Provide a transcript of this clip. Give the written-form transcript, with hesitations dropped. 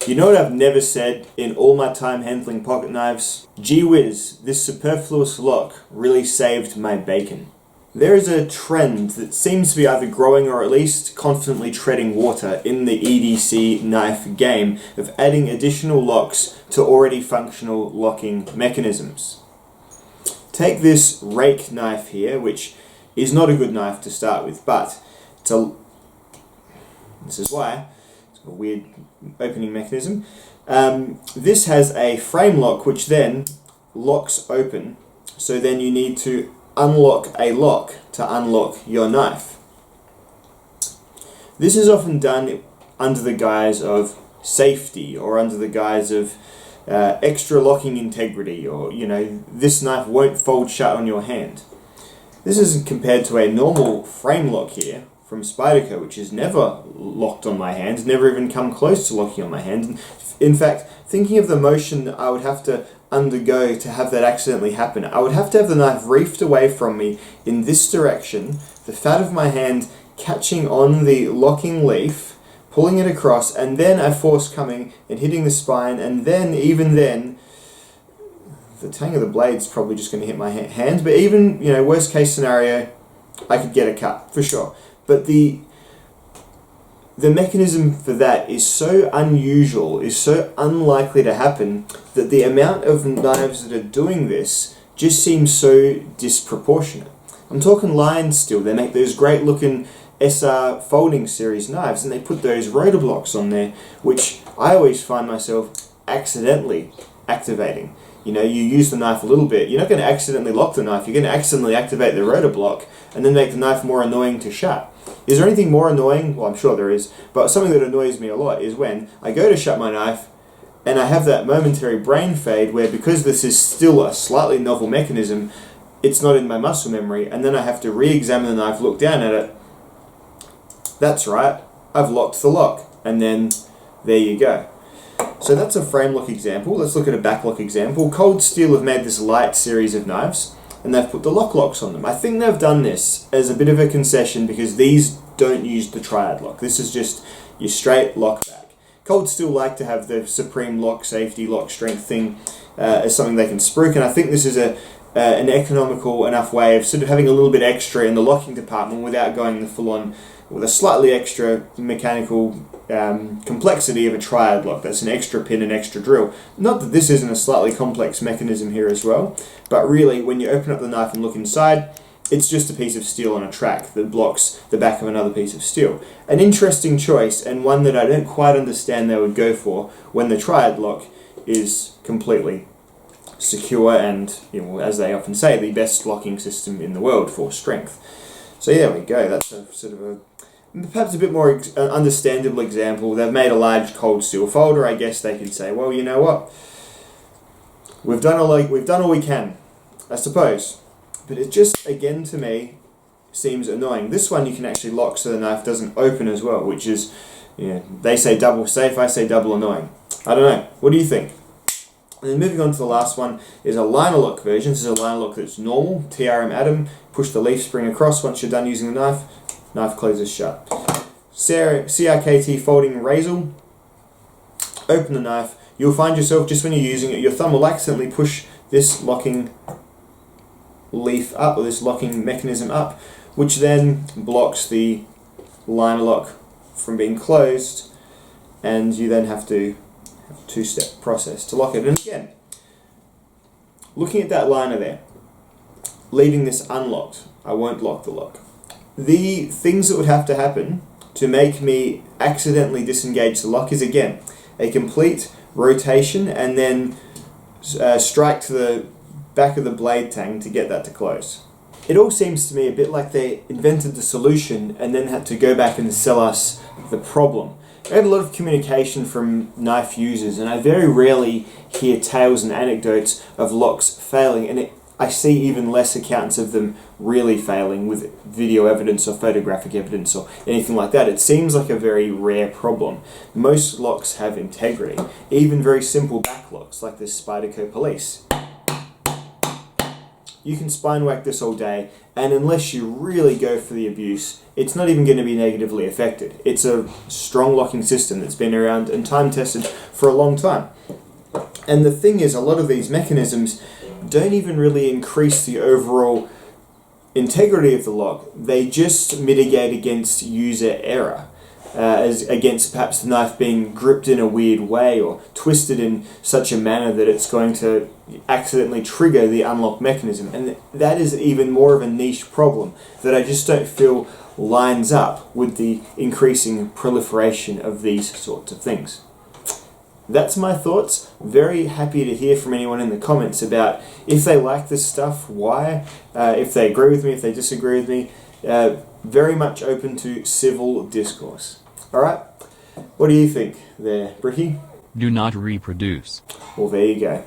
You know what I've never said in all my time handling pocket knives? Gee whiz, this superfluous lock really saved my bacon. There is a trend that seems to be either growing or at least confidently treading water in the EDC knife game of adding additional locks to already functional locking mechanisms. Take this rake knife here, which is not a good knife to start with, but this is why. It's got a weird opening mechanism. This has a frame lock which then locks open, so then you need to unlock a lock to unlock your knife. This is often done under the guise of safety or under the guise of extra locking integrity, or this knife won't fold shut on your hand. This is compared to a normal frame lock here from Spyderco, which is never locked on my hand, never even come close to locking on my hand. In fact, thinking of the motion that I would have to undergo to have that accidentally happen, I would have to have the knife reefed away from me in this direction, the fat of my hand catching on the locking leaf, pulling it across, and then a force coming and hitting the spine, and then, even then, the tang of the blade's probably just going to hit my hand, but even, worst case scenario, I could get a cut, for sure. But the mechanism for that is so unusual, is so unlikely to happen, that the amount of knives that are doing this just seems so disproportionate. I'm talking Lion Steel. They make those great looking SR folding series knives, and they put those rotor blocks on there, which I always find myself accidentally activating. You use the knife a little bit, you're not going to accidentally lock the knife, you're going to accidentally activate the rotor block and then make the knife more annoying to shut. Is there anything more annoying? Well, I'm sure there is, but something that annoys me a lot is when I go to shut my knife and I have that momentary brain fade where, because this is still a slightly novel mechanism, it's not in my muscle memory, and then I have to re-examine the knife, look down at it. That's right, I've locked the lock, and then there you go. So that's a frame lock example. Let's look at a backlock example. Cold Steel have made this light series of knives, and they've put the lock locks on them. I think they've done this as a bit of a concession because these don't use the triad lock. This is just your straight lock back. Cold Steel like to have the supreme lock safety, lock strength thing as something they can spruik, and I think this is an economical enough way of sort of having a little bit extra in the locking department without going the full-on, with a slightly extra mechanical complexity of a triad lock. That's an extra pin and extra drill. Not that this isn't a slightly complex mechanism here as well, but really when you open up the knife and look inside, it's just a piece of steel on a track that blocks the back of another piece of steel. An interesting choice, and one that I don't quite understand they would go for when the triad lock is completely secure and, as they often say, the best locking system in the world for strength. So yeah, there we go. That's a sort of perhaps a bit more understandable example. They've made a large Cold Steel folder. I guess they could say, well, you know what? We've done all we can, I suppose. But it just, again, to me, seems annoying. This one you can actually lock so the knife doesn't open as well, which is, they say double safe, I say double annoying. I don't know. What do you think? And then moving on to the last one is a liner lock version. This is a liner lock that's normal, TRM Atom. Push the leaf spring across once you're done using the knife. Knife closes shut. CRKT folding razor. Open the knife. You'll find yourself, just when you're using it, your thumb will accidentally push this locking leaf up, or this locking mechanism up, which then blocks the liner lock from being closed, and you then have to have a two-step process to lock it. And again, looking at that liner there, leaving this unlocked, I won't lock the lock. The things that would have to happen to make me accidentally disengage the lock is, again, a complete rotation and then strike to the back of the blade tang to get that to close. It all seems to me a bit like they invented the solution and then had to go back and sell us the problem. I had a lot of communication from knife users, and I very rarely hear tales and anecdotes of locks failing, and I see even less accounts of them really failing with video evidence or photographic evidence or anything like that. It seems like a very rare problem. Most locks have integrity, even very simple backlocks like this Spyderco Police. you can spine whack this all day, and unless you really go for the abuse, it's not even going to be negatively affected. It's a strong locking system that's been around and time tested for a long time. And the thing is, a lot of these mechanisms don't even really increase the overall integrity of the lock. They just mitigate against user error, as against perhaps the knife being gripped in a weird way or twisted in such a manner that it's going to accidentally trigger the unlock mechanism. And that is even more of a niche problem that I just don't feel lines up with the increasing proliferation of these sorts of things. That's my thoughts. Very happy to hear from anyone in the comments about if they like this stuff, why, if they agree with me, if they disagree with me. Very much open to civil discourse. Alright, what do you think there, Bricky? Do not reproduce. Well, there you go.